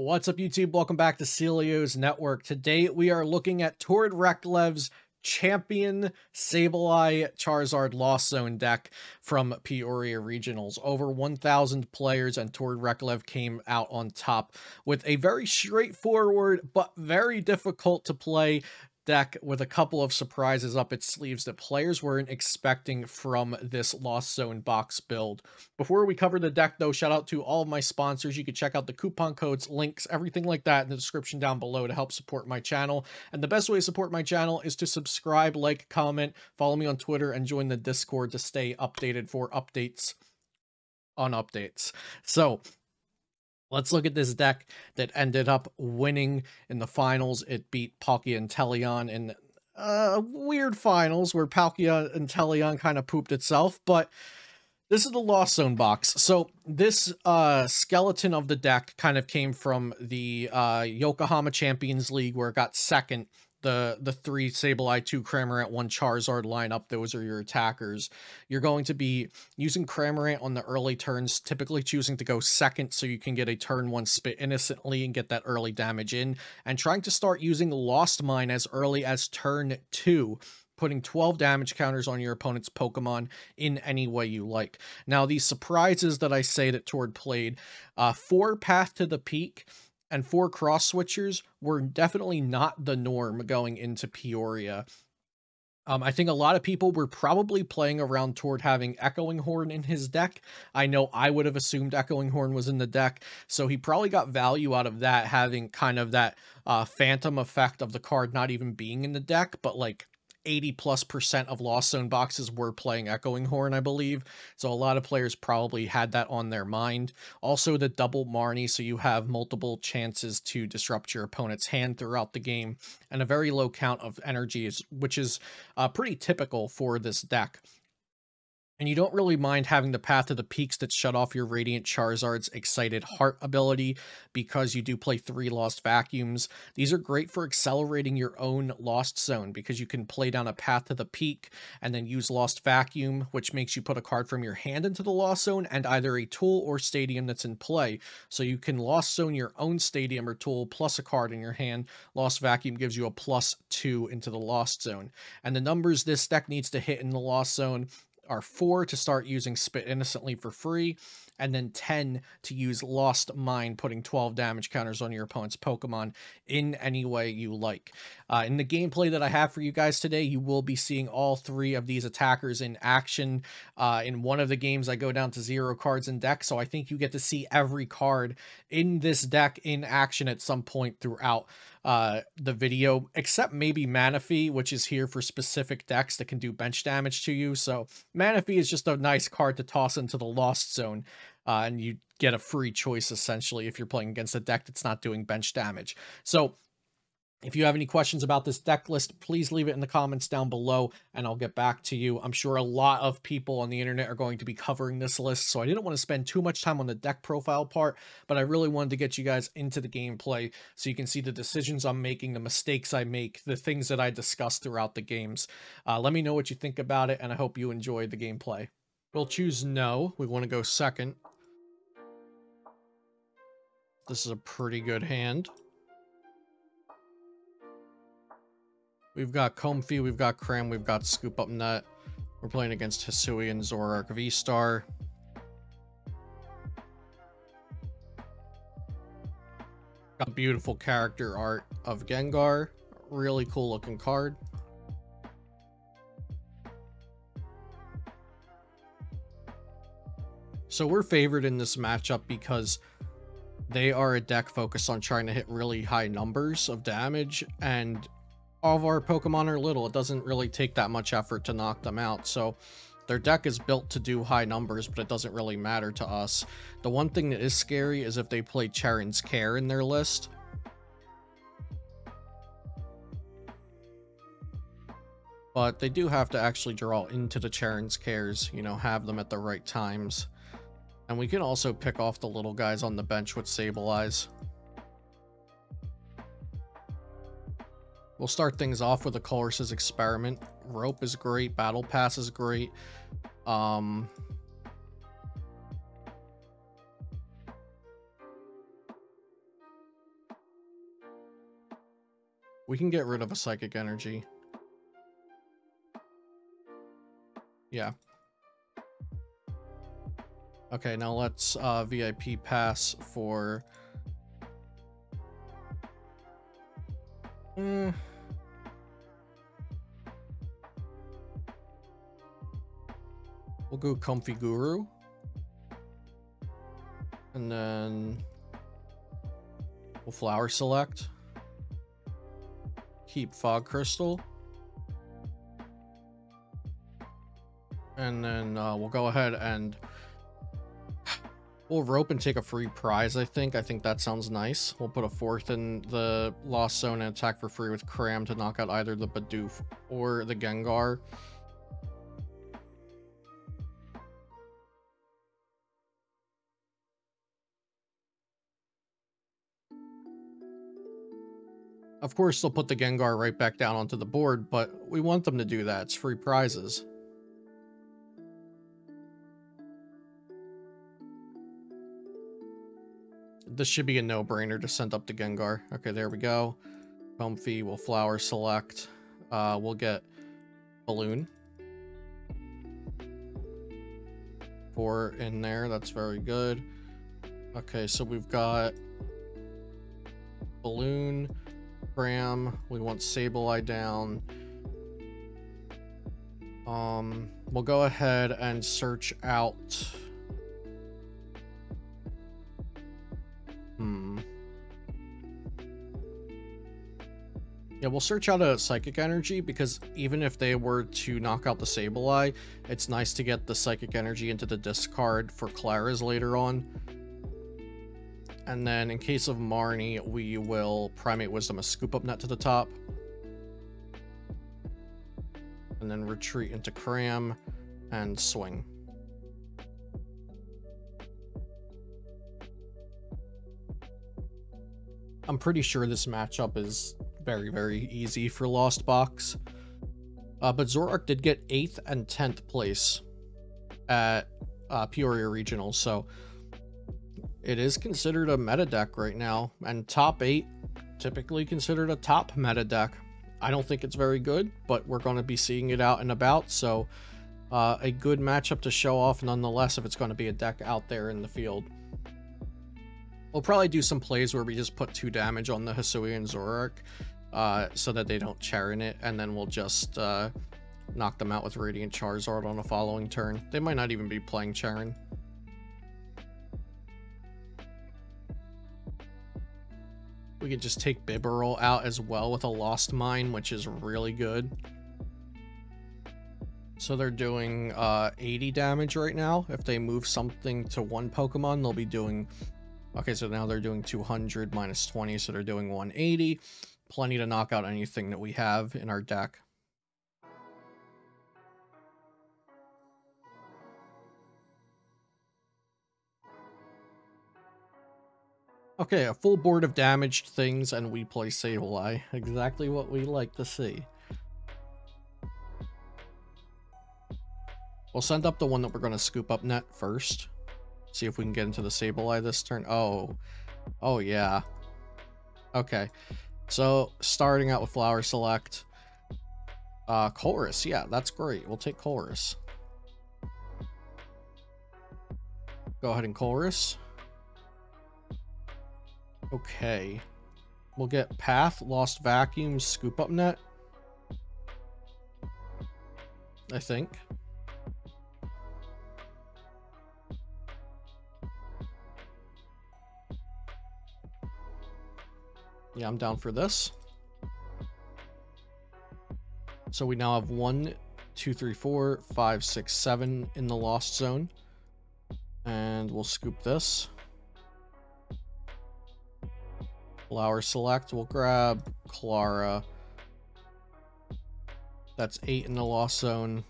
What's up, YouTube? Welcome back to Celio's Network. Today, we are looking at Tord Reklev's Champion Sableye Charizard Lost Zone deck from Peoria Regionals. Over 1,000 players, and Tord Reklev came out on top with a very straightforward but very difficult to play deck with a couple of surprises up its sleeves that players weren't expecting from this Lost Zone box build. Before we cover the deck, though, shout out to all of my sponsors. You can check out the coupon codes, links, everything like that in the description down below to help support my channel. And the best way to support my channel is to subscribe, like, comment, follow me on Twitter, and join the Discord to stay updated for updates on updates. So let's look at this deck that ended up winning in the finals. It beat Palkia and Teleon in weird finals where Palkia and Teleon kind of pooped itself, but this is the Lost Zone box. So this skeleton of the deck kind of came from the Yokohama Champions League, where it got second. The 3 Sableye, 2 Cramorant, 1 Charizard lineup, those are your attackers. You're going to be using Cramorant on the early turns, typically choosing to go second so you can get a turn 1 spit innocently and get that early damage in, and trying to start using Lost Mine as early as turn 2, putting 12 damage counters on your opponent's Pokemon in any way you like. Now, these surprises that I say that Tord played, 4 Path to the Peak and 4 cross switchers were definitely not the norm going into Peoria. I think a lot of people were probably playing around Tord having Echoing Horn in his deck. I know I would have assumed Echoing Horn was in the deck, so he probably got value out of that, having kind of that phantom effect of the card not even being in the deck, but like 80+% of Lost Zone boxes were playing Echoing Horn, I believe. So a lot of players probably had that on their mind. Also, the double Marnie, so you have multiple chances to disrupt your opponent's hand throughout the game, and a very low count of energy, which is pretty typical for this deck. And you don't really mind having the Path to the Peaks that shut off your Radiant Charizard's Excited Heart ability, because you do play 3 Lost Vacuums. These are great for accelerating your own Lost Zone, because you can play down a Path to the Peak and then use Lost Vacuum, which makes you put a card from your hand into the Lost Zone and either a tool or stadium that's in play. So you can Lost Zone your own stadium or tool plus a card in your hand. Lost Vacuum gives you a +2 into the Lost Zone. And the numbers this deck needs to hit in the Lost Zone are 4 to start using Spit Innocently for free, and then 10 to use Lost Mine, putting 12 damage counters on your opponent's Pokemon in any way you like. In the gameplay that I have for you guys today, you will be seeing all 3 of these attackers in action. In one of the games, I go down to 0 cards in deck, so I think you get to see every card in this deck in action at some point throughout the video, except maybe Manaphy, which is here for specific decks that can do bench damage to you. So Manaphy is just a nice card to toss into the Lost Zone, and you get a free choice essentially if you're playing against a deck that's not doing bench damage. So if you have any questions about this deck list, please leave it in the comments down below, and I'll get back to you. I'm sure a lot of people on the internet are going to be covering this list, so I didn't want to spend too much time on the deck profile part, but I really wanted to get you guys into the gameplay so you can see the decisions I'm making, the mistakes I make, the things that I discuss throughout the games. Let me know what you think about it, and I hope you enjoyed the gameplay. We'll choose no. We want to go second. This is a pretty good hand. We've got Comfy, we've got Cram, we've got Scoop Up Nut. We're playing against Hisuian, Zoroark, VSTAR. Got beautiful character art of Gengar. Really cool looking card. So we're favored in this matchup because they are a deck focused on trying to hit really high numbers of damage, and all of our Pokemon are little. It doesn't really take that much effort to knock them out. So their deck is built to do high numbers, but it doesn't really matter to us. The one thing that is scary is if they play Charon's Care in their list. But they do have to actually draw into the Charon's Cares, you know, have them at the right times. And we can also pick off the little guys on the bench with Sableyes. We'll start things off with a Colress's Experiment. Rope is great. Battle Pass is great. We can get rid of a psychic energy. Yeah. Okay, now let's VIP pass for... We'll go Comfy Guru. And then we'll Flower Select. Keep Fog Crystal. And then we'll go ahead and we'll rope and take a free prize, I think. I think that sounds nice. We'll put a 4th in the Lost Zone and attack for free with Cram to knock out either the Bidoof or the Gengar. Of course, they'll put the Gengar right back down onto the board, but we want them to do that. It's free prizes. This should be a no-brainer to send up the Gengar. Okay, there we go. Comfy, we'll Flower Select. We'll get Balloon. 4 in there, that's very good. Okay, so we've got Balloon, Cram, we want Sableye down. We'll go ahead and search out... Yeah, we'll search out a Psychic Energy, because even if they were to knock out the Sableye, it's nice to get the Psychic Energy into the discard for Clara's later on. And then in case of Marnie, we will Primate Wisdom a Scoop Up Net to the top. And then retreat into Cram and swing. I'm pretty sure this matchup is very, very easy for Lost Box. But Zoroark did get 8th and 10th place at Peoria Regional, so it is considered a meta deck right now, and top 8 typically considered a top meta deck. I don't think it's very good, but we're going to be seeing it out and about, so a good matchup to show off nonetheless if it's going to be a deck out there in the field. We'll probably do some plays where we just put 2 damage on the Hisuian Zoroark so that they don't Charon it, and then we'll just knock them out with Radiant Charizard on the following turn. They might not even be playing Charon. We could just take Bibarel out as well with a Lost Mine, which is really good. So they're doing 80 damage right now. If they move something to one Pokemon, they'll be doing... Okay, so now they're doing 200 minus 20, so they're doing 180. Plenty to knock out anything that we have in our deck. Okay, a full board of damaged things, and we play Sableye. Exactly what we like to see. We'll send up the one that we're going to scoop up net first. See if we can get into the Sableye this turn. Oh yeah. Okay, so starting out with Flower Select. Chorus, yeah, that's great. We'll take Chorus. Go ahead and Chorus. Okay. We'll get Path, Lost Vacuum, Scoop Up Net. I think. Yeah, I'm down for this. So we now have 1, 2, 3, 4, 5, 6, 7 in the Lost Zone. And we'll scoop this. Flower Select, we'll grab Clara. That's 8 in the Lost Zone.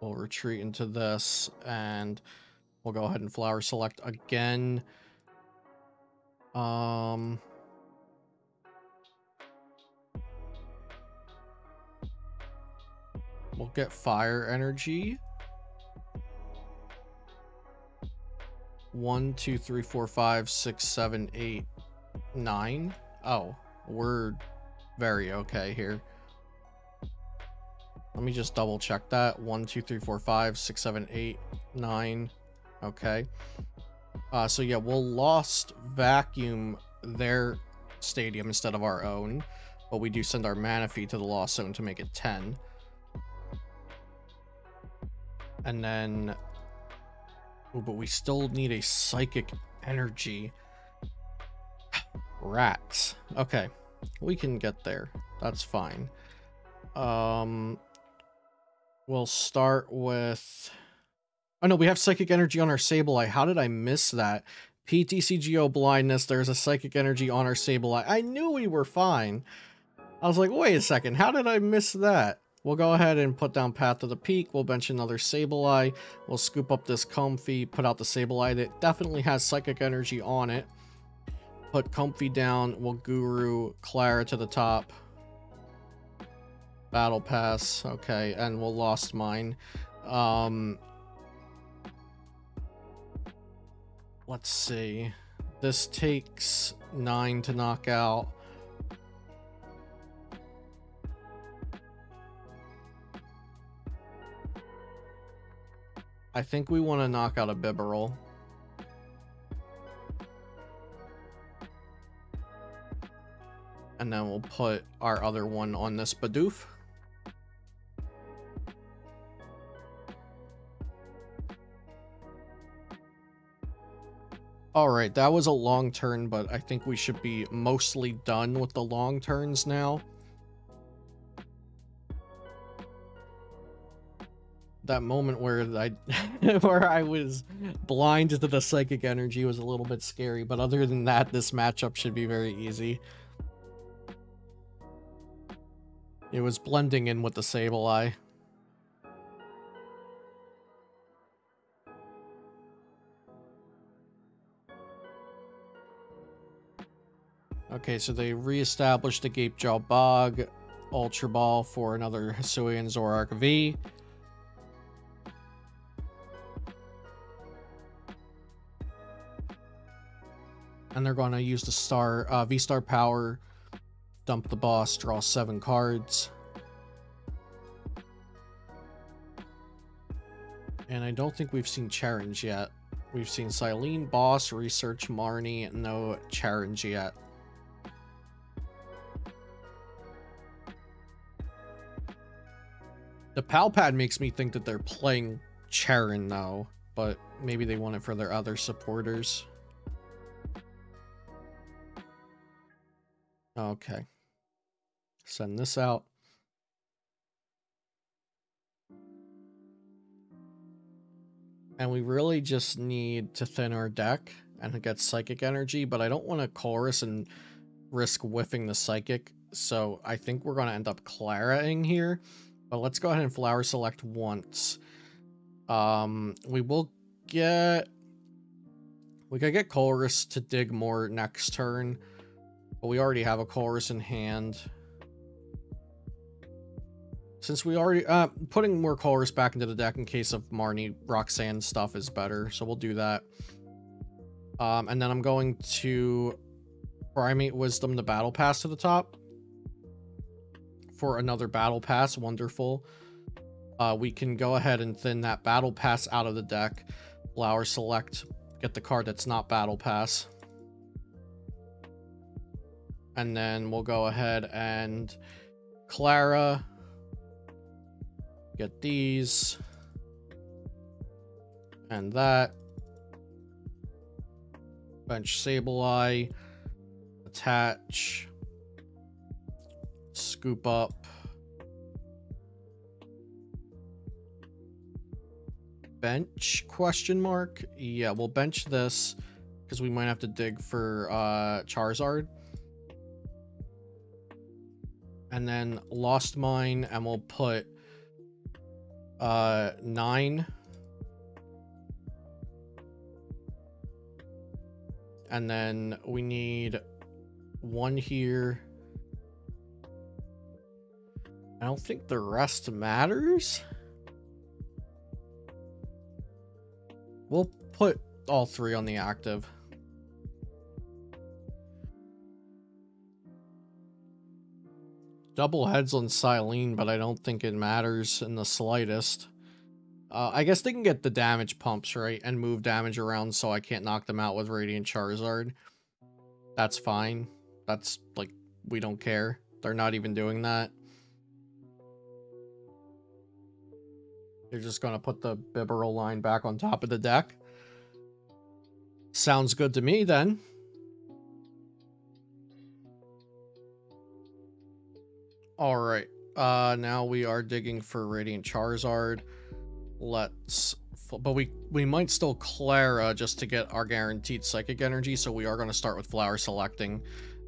We'll retreat into this, and we'll go ahead and Flower Select again. We'll get Fire Energy. 1, 2, 3, 4, 5, 6, 7, 8, 9. Oh, we're very okay here. Let me just double check that. 1, 2, 3, 4, 5, 6, 7, 8, 9. Okay. So yeah, we'll lost vacuum their stadium instead of our own, but we do send our Manaphy to the lost zone to make it 10. And then, oh, but we still need a psychic energy. Rats. Okay, we can get there. That's fine. We'll start with... Oh no, we have psychic energy on our Sableye. How did I miss that? PTCGO blindness, there's a psychic energy on our Sableye. I knew we were fine. I was like, wait a second, how did I miss that? We'll go ahead and put down Path to the Peak. We'll bench another Sableye. We'll scoop up this Comfy, put out the Sableye that definitely has psychic energy on it. Put Comfy down. We'll Guru Clara to the top. Battle Pass. Okay, and we'll Lost Mine. Let's see. This takes 9 to knock out. I think we want to knock out a Bibarel. And then we'll put our other one on this Bidoof. Alright, that was a long turn, but I think we should be mostly done with the long turns now. That moment where where I was blind to the psychic energy was a little bit scary, but other than that, this matchup should be very easy. It was blending in with the Sableye. Okay, so they reestablished the Gape Jaw Bog, Ultra Ball for another Hisuian Zoroark V. And they're going to use the VSTAR power, dump the boss, draw 7 cards. And I don't think we've seen Challenge yet. We've seen Silene, Boss, Research, Marnie, no Challenge yet. The Pal Pad makes me think that they're playing Charon though, but maybe they want it for their other supporters. Okay. Send this out. And we really just need to thin our deck and get Psychic Energy, but I don't want to Chorus and risk whiffing the Psychic, so I think we're going to end up Clara-ing here. But let's go ahead and Flower Select once. We will get... We could get Chorus to dig more next turn, but we already have a Chorus in hand. Since we already... putting more Chorus back into the deck in case of Marnie, Roxanne stuff is better, so we'll do that. And then I'm going to Primate Wisdom the Battle Pass to the top. For another Battle Pass, wonderful. We can go ahead and thin that Battle Pass out of the deck. Flower Select, get the card that's not Battle Pass. And then we'll go ahead and Clara. Get these. And that. Bench Sableye. Attach. Scoop up. Bench, question mark? Yeah, we'll bench this because we might have to dig for Charizard. And then Lost Mine, and we'll put 9. And then we need 1 here. I don't think the rest matters. We'll put all three on the active. Double heads on Silene, but I don't think it matters in the slightest. I guess they can get the damage pumps, right? And move damage around so I can't knock them out with Radiant Charizard. That's fine. That's, like, we don't care. They're not even doing that. They're just going to put the Bibarel line back on top of the deck. Sounds good to me, then. Alright. Now we are digging for Radiant Charizard. But we might still Clara just to get our guaranteed Psychic Energy, so we are going to start with Flower Selecting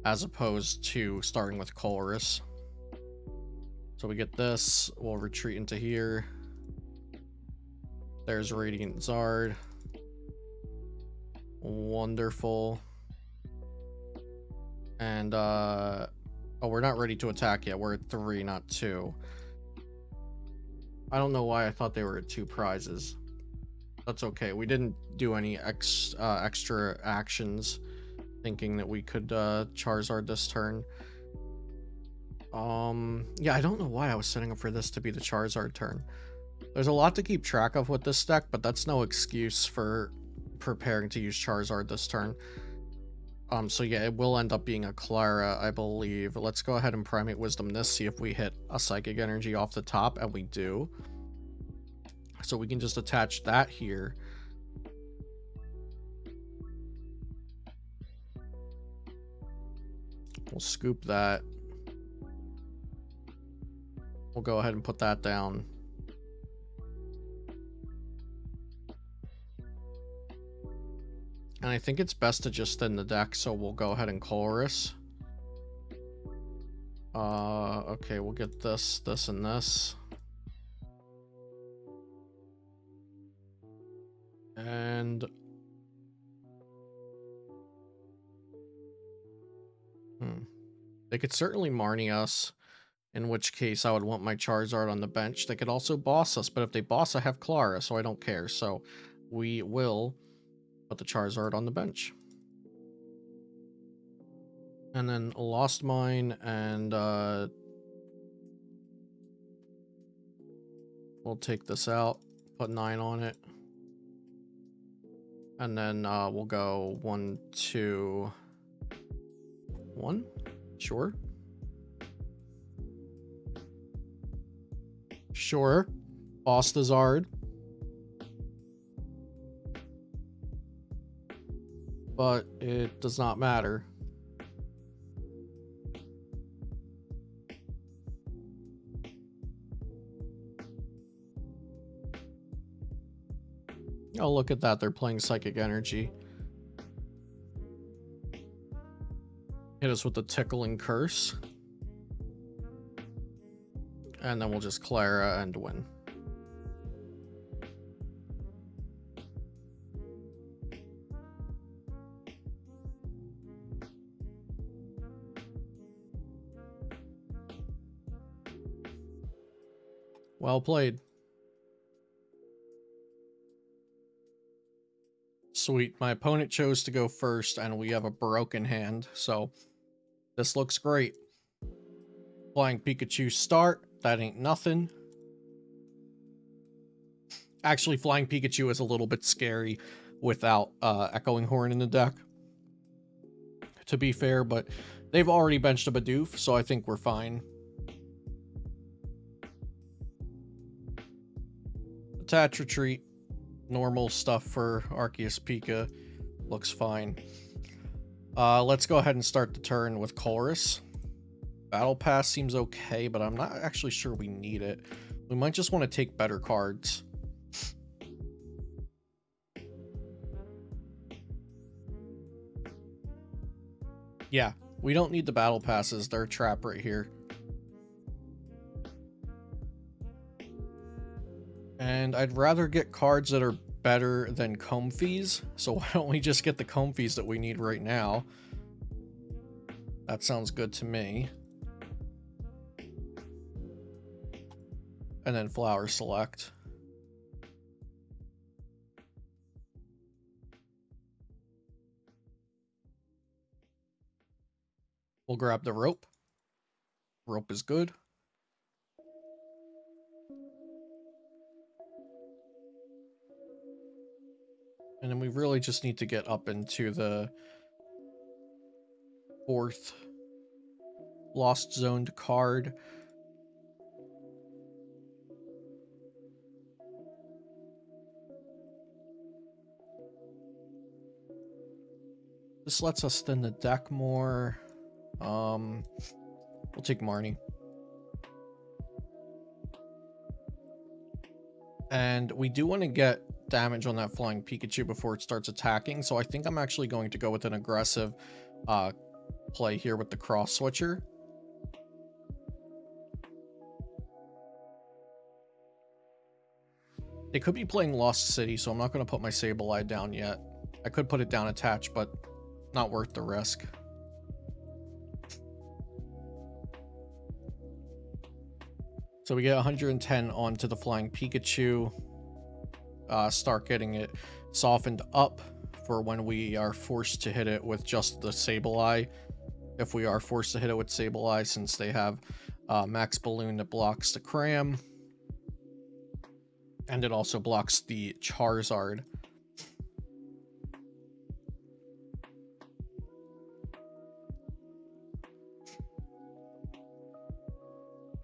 as opposed to starting with Colress. So we get this, we'll retreat into here. There's Radiant Zard. Wonderful. And, oh, we're not ready to attack yet. We're at 3, not 2. I don't know why I thought they were at 2 prizes. That's okay. We didn't do any extra actions thinking that we could Charizard this turn. Yeah, I don't know why I was setting up for this to be the Charizard turn. There's a lot to keep track of with this deck, but that's no excuse for preparing to use Charizard this turn. So yeah, it will end up being a Clara, I believe. Let's go ahead and Primate Wisdom this, see if we hit a Psychic Energy off the top, and we do. So we can just attach that here. We'll scoop that. We'll go ahead and put that down. And I think it's best to just thin the deck, so we'll go ahead and Colress. Okay, we'll get this, this, and this. And... They could certainly Marnie us, in which case I would want my Charizard on the bench. They could also boss us, but if they boss, I have Clara, so I don't care. So we will put the Charizard on the bench. And then Lost Mine, and we'll take this out, put 9 on it. And then we'll go 1, 2, 1. Sure. Sure. Boss the Zard. But it does not matter. Oh, look at that. They're playing Psychic Energy. Hit us with the Tickling Curse. And then we'll just Clara and win. Well played. Sweet. My opponent chose to go first, and we have a broken hand, so this looks great. Flying Pikachu start. That ain't nothing. Actually, Flying Pikachu is a little bit scary without Echoing Horn in the deck, to be fair, but they've already benched a Bidoof, so I think we're fine. Attach, retreat. Normal stuff for Arceus Pika. Looks fine. Let's go ahead and start the turn with Colress. Battle Pass seems okay, but I'm not actually sure we need it. We might just want to take better cards. Yeah, we don't need the Battle Passes. They're a trap right here. And I'd rather get cards that are better than Comfeys, so why don't we just get the Comfeys that we need right now? That sounds good to me. And then Flower Select. We'll grab the rope. Rope is good. And then we really just need to get up into the 4th lost zoned card. This lets us thin the deck more. We'll take Marnie. And we do want to get damage on that flying Pikachu before it starts attacking, so I think I'm actually going to go with an aggressive play here with the cross switcher. They could be playing Lost City, so I'm not going to put my Sableye down yet. I could put it down attached, but not worth the risk. So we get 110 onto the flying Pikachu. Start getting it softened up for when we are forced to hit it with just the Sableye. If we are forced to hit it with Sableye, since they have Max Balloon that blocks the Cram. And it also blocks the Charizard.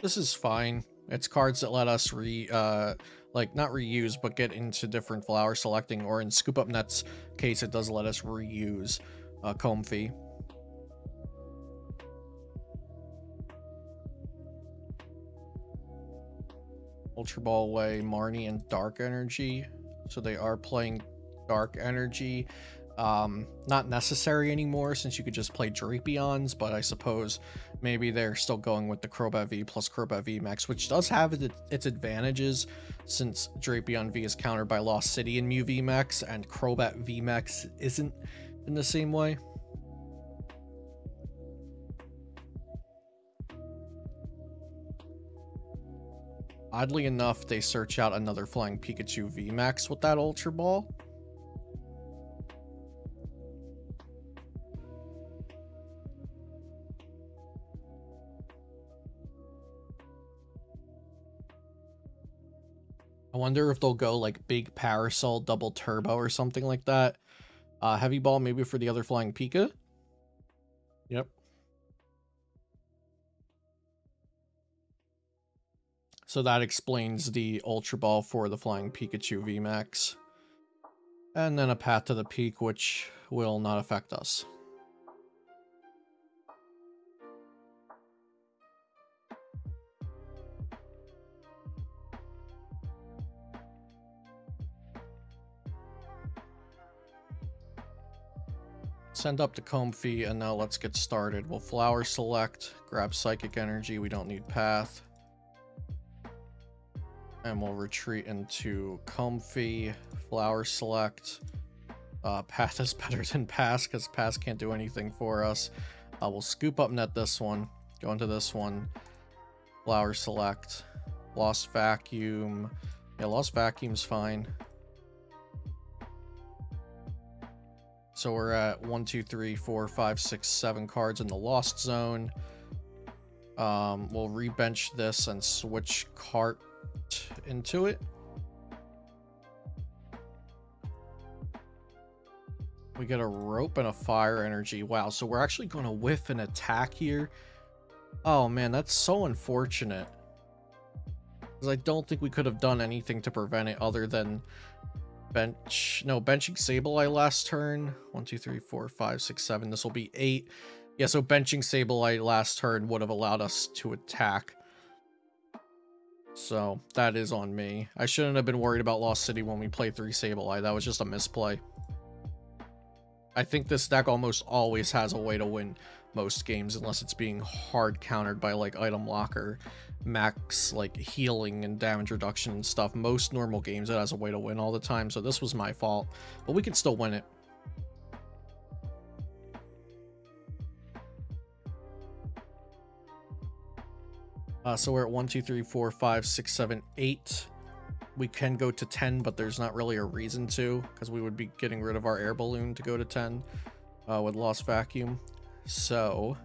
This is fine. It's cards that let us like not reuse, but get into different flower selecting, or in Scoop Up Net's case, it does let us reuse Comfey. Ultra Ball away, Marnie and Dark Energy. So they are playing Dark Energy. Not necessary anymore since you could just play Drapions, but I suppose maybe they're still going with the Crobat V plus Crobat V Max, which does have its advantages since Drapion V is countered by Lost City and Mew V Max, and Crobat V Max isn't in the same way. Oddly enough, they search out another Flying Pikachu V Max with that Ultra Ball. I wonder if they'll go like Big Parasol Double Turbo or something like that. Heavy Ball maybe for the other Flying Pika. Yep. So that explains the Ultra Ball for the Flying Pikachu VMAX. And then a Path to the Peak, which will not affect us. Send up the Comfey, and now let's get started. We'll Flower Select, grab Psychic Energy, we don't need Path. And we'll retreat into Comfey, Flower Select. Path is better than Pass, because Pass can't do anything for us. We'll Scoop Up Net this one, go into this one, Flower Select, Lost Vacuum. Yeah, Lost Vacuum's fine. So we're at 1, 2, 3, 4, 5, 6, 7 cards in the Lost Zone. We'll rebench this and switch cart into it. We get a Rope and a Fire Energy. Wow, so we're actually going to whiff an attack here. Oh man, that's so unfortunate. Because I don't think we could have done anything to prevent it other than benching Sableye last turn. 1, 2, 3, 4, 5, 6, 7. This will be 8. Yeah, so benching Sableye last turn would have allowed us to attack. So that is on me. I shouldn't have been worried about Lost City when we played 3 Sableye. That was just a misplay. I think this deck almost always has a way to win most games, unless it's being hard countered by like Item Locker, max like healing and damage reduction and stuff. Most normal games it has a way to win all the time, so this was my fault, but we can still win it. So we're at 1, 2, 3, 4, 5, 6, 7, 8. We can go to 10, but there's not really a reason to, because we would be getting rid of our air balloon to go to 10 with Lost Vacuum. So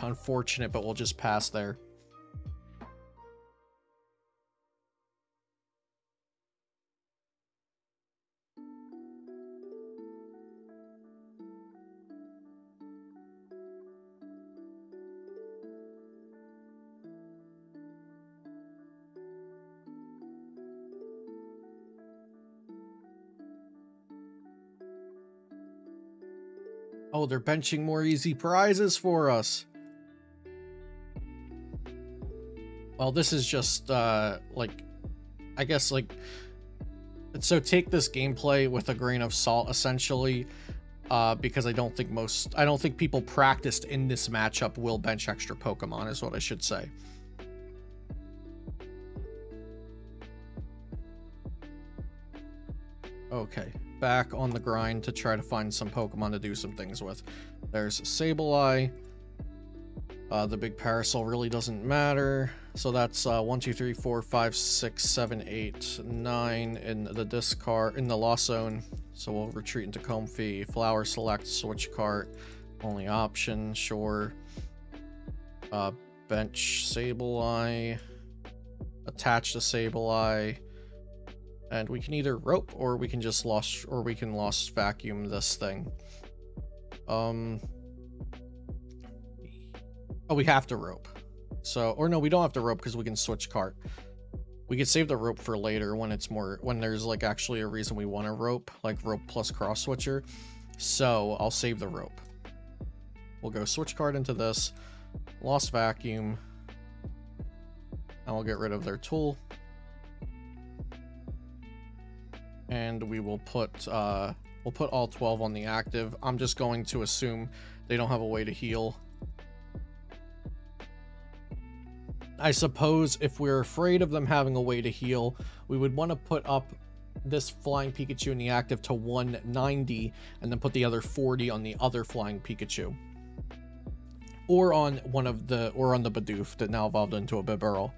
Unfortunate, but we'll just pass there. Oh, they're benching more easy prizes for us. Well, this is just, like, I guess, like, so take this gameplay with a grain of salt, essentially, because I don't think people practiced in this matchup will bench extra Pokemon, is what I should say. Okay, back on the grind to try to find some Pokemon to do some things with. There's Sableye. The big Parasol really doesn't matter. So that's 1, 2, 3, 4, 5, 6, 7, 8, 9 in the discard, in the Lost Zone. So we'll retreat into Comfey. Flower Select, Switch Cart. Only option, sure. Bench Sableye. Attach to Sableye. And we can either rope or we can just lost vacuum this thing. Oh, we have to rope. So, or no, we don't have to rope because we can switch cart. We could save the rope for later when there's like actually a reason we want to rope, like rope plus cross switcher. So I'll save the rope. We'll go switch card into this, lost vacuum, and we'll get rid of their tool. And we will put all 12 on the active. I'm just going to assume they don't have a way to heal. I suppose if we're afraid of them having a way to heal, we would want to put up this flying Pikachu in the active to 190 and then put the other 40 on the other flying Pikachu. Or on on the Bidoof that now evolved into a Bibarel.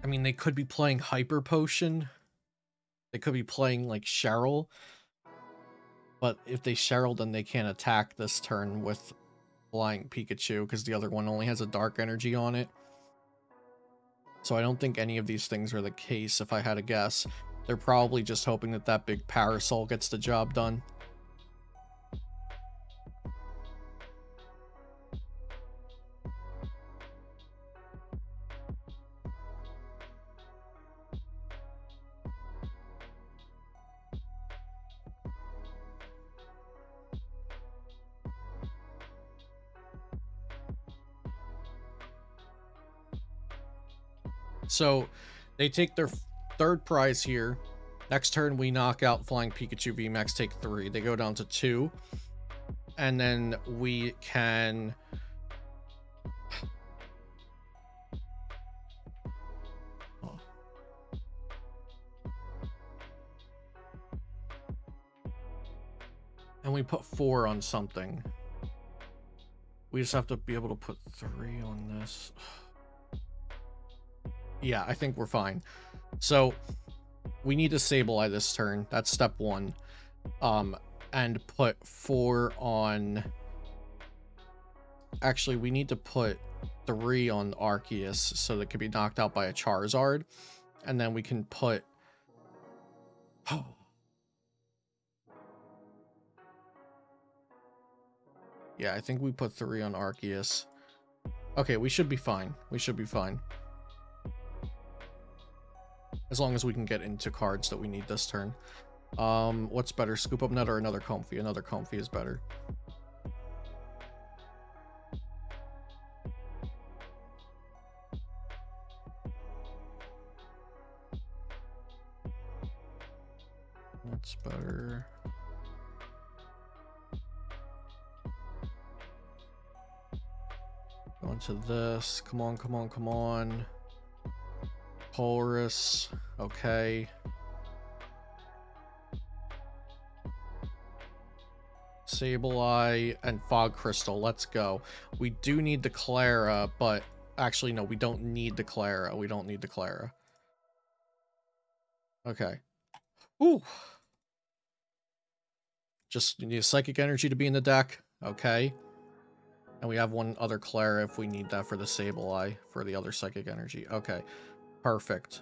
I mean, they could be playing Hyper Potion. They could be playing, like, Cheryl. But if they Cheryl, then they can't attack this turn with Flying Pikachu, because the other one only has a Dark Energy on it. So I don't think any of these things are the case, if I had to guess. They're probably just hoping that that big Parasol gets the job done. So they take their third prize here. Next turn we knock out Flying Pikachu VMAX, take 3. They go down to 2. And then we can... Oh. And we put 4 on something. We just have to be able to put 3 on this. Yeah, I think we're fine. So we need to Sableye this turn. That's step 1. And put 4 on... Actually, we need to put 3 on Arceus so that it can be knocked out by a Charizard. And then we can put... Oh. Yeah, I think we put 3 on Arceus. Okay, we should be fine. We should be fine. As long as we can get into cards that we need this turn. What's better, Scoop Up Net or another Comfey? Another Comfey is better. That's better. Go into this. Come on, come on, come on. Polaris. Okay. Sableye and Fog Crystal. Let's go. We do need the Clara, but actually, no, we don't need the Clara. We don't need the Clara. Okay. Ooh. Just need Psychic Energy to be in the deck. Okay. And we have one other Clara if we need that for the Sableye for the other Psychic Energy. Okay. Perfect.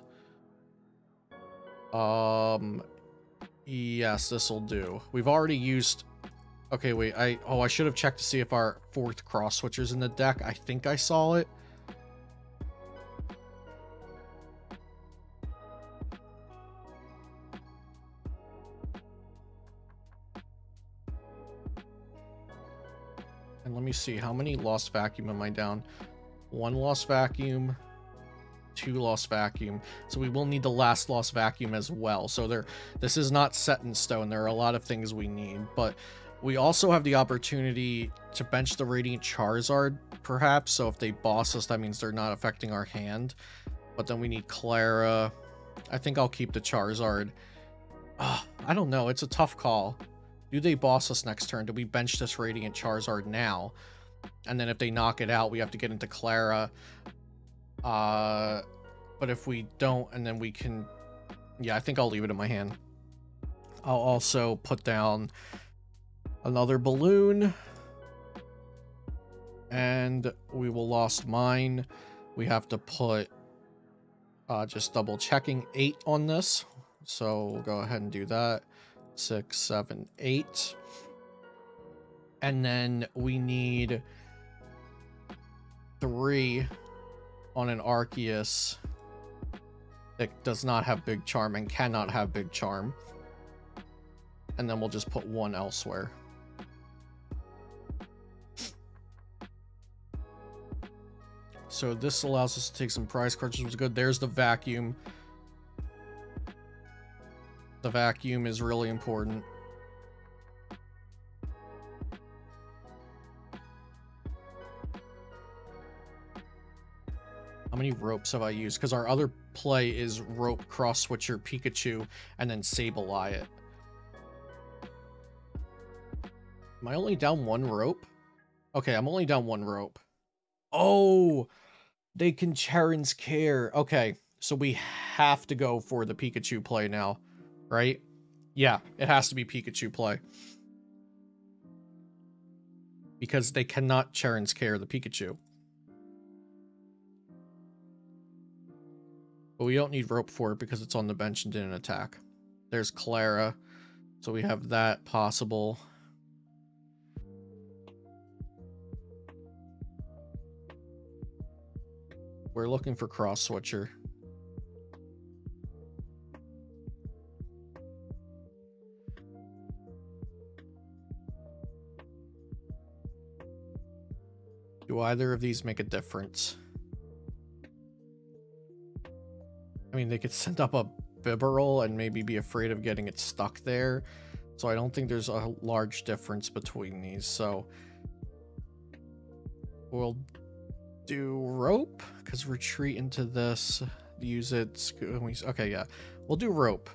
Yes, this'll do. We've already used... Okay, wait. I should have checked to see if our 4th Cross Switcher's in the deck. I think I saw it. And let me see, how many Lost Vacuum am I down? 1 Lost Vacuum, 2 Lost Vacuum. So we will need the last Lost Vacuum as well. So this is not set in stone. There are a lot of things we need, but we also have the opportunity to bench the Radiant Charizard, perhaps. So if they boss us, that means they're not affecting our hand. But then we need Clara. I think I'll keep the Charizard. I don't know. It's a tough call. Do they boss us next turn? Do we bench this Radiant Charizard now? And then if they knock it out, we have to get into Clara. But if we don't, and then we can... Yeah, I think I'll leave it in my hand. I'll also put down another balloon. And we will Lost Mine. We have to put... just double checking 8 on this. So we'll go ahead and do that. 6, 7, 8. And then we need 3 on an Arceus that does not have Big Charm and cannot have Big Charm. And then we'll just put 1 elsewhere. So this allows us to take some prize cards, which was good. There's the Vacuum. The Vacuum is really important. How many ropes have I used? Because our other play is rope, cross switcher, Pikachu, and then Sableye it. Am I only down 1 rope? Okay, I'm only down 1 rope. Oh, they can Charon's Care. Okay, so we have to go for the Pikachu play now. Right? Yeah, it has to be Pikachu play. Because they cannot Charon's Care the Pikachu. But we don't need rope for it because it's on the bench and didn't attack. There's Clara. So we have that possible. We're looking for Cross Switcher. Do either of these make a difference? I mean, they could send up a Bibarel and maybe be afraid of getting it stuck there. So I don't think there's a large difference between these. So we'll do rope, because retreat into this, use it. Okay, yeah. We'll do rope.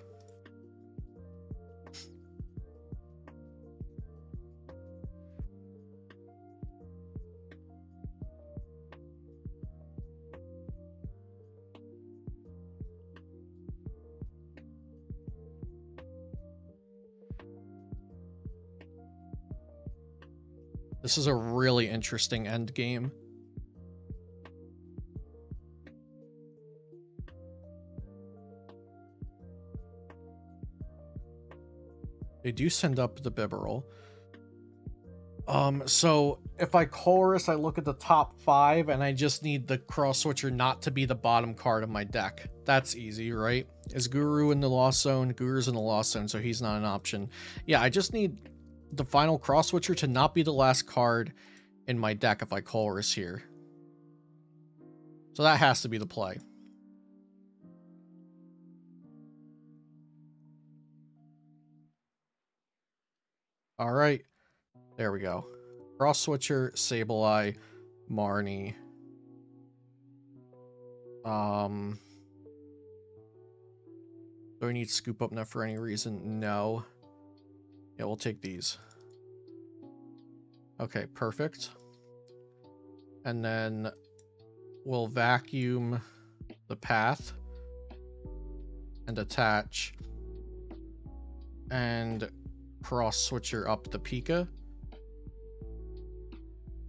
This is a really interesting end game. They do send up the Bibarel. So if I chorus, I look at the top 5 and I just need the Cross Switcher not to be the bottom card of my deck. That's easy, right? Is Guru in the Lost Zone? Guru's in the Lost Zone, so he's not an option. Yeah, I just need the final Cross Switcher to not be the last card in my deck if I chorus here. So that has to be the play. All right. There we go. Cross Switcher, Sableye, Marnie. Do I need Scoop Up Net for any reason? No. Yeah, we'll take these. Okay, perfect. And then we'll vacuum the path and attach and cross switcher up the Pika.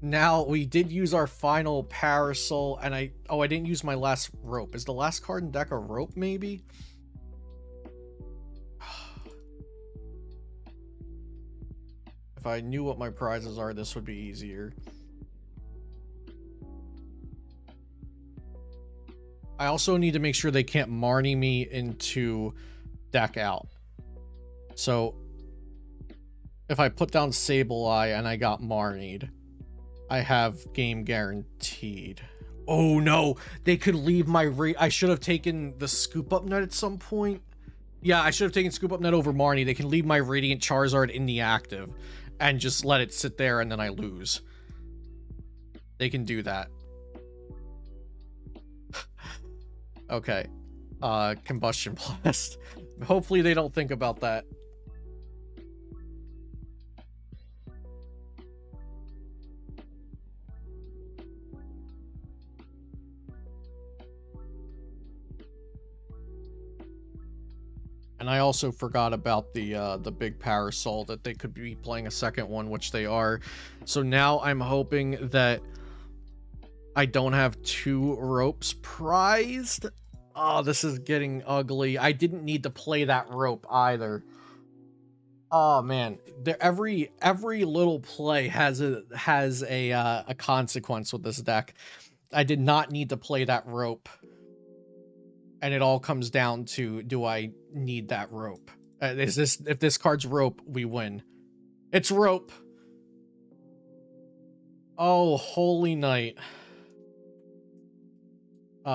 Now, we did use our final Parasol, and I didn't use my last rope. Is the last card in deck a rope, maybe? If I knew what my prizes are, this would be easier. I also need to make sure they can't Marnie me into deck out. So, if I put down Sableye and I got Marnied, I have game guaranteed. Oh no, they could leave my I should have taken the Scoop Up Net at some point. Yeah, I should have taken Scoop Up Net over Marnie. They can leave my Radiant Charizard in the active and just let it sit there and then I lose. They can do that. Okay. Combustion Blast. Hopefully they don't think about that. And I also forgot about the big Parasol, that they could be playing a second one, which they are. So now I'm hoping that I don't have 2 ropes prized. Oh, this is getting ugly. I didn't need to play that rope either. Oh man, every little play has a consequence with this deck. I did not need to play that rope. And it all comes down to, do I need that rope? If this card's rope, we win. It's rope. Oh, holy night.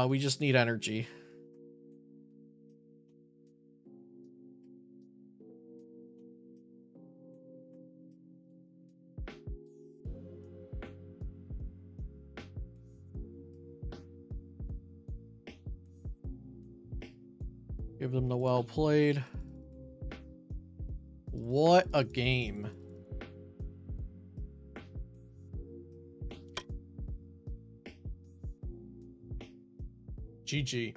We just need energy. Give them the well played. What a game. GG.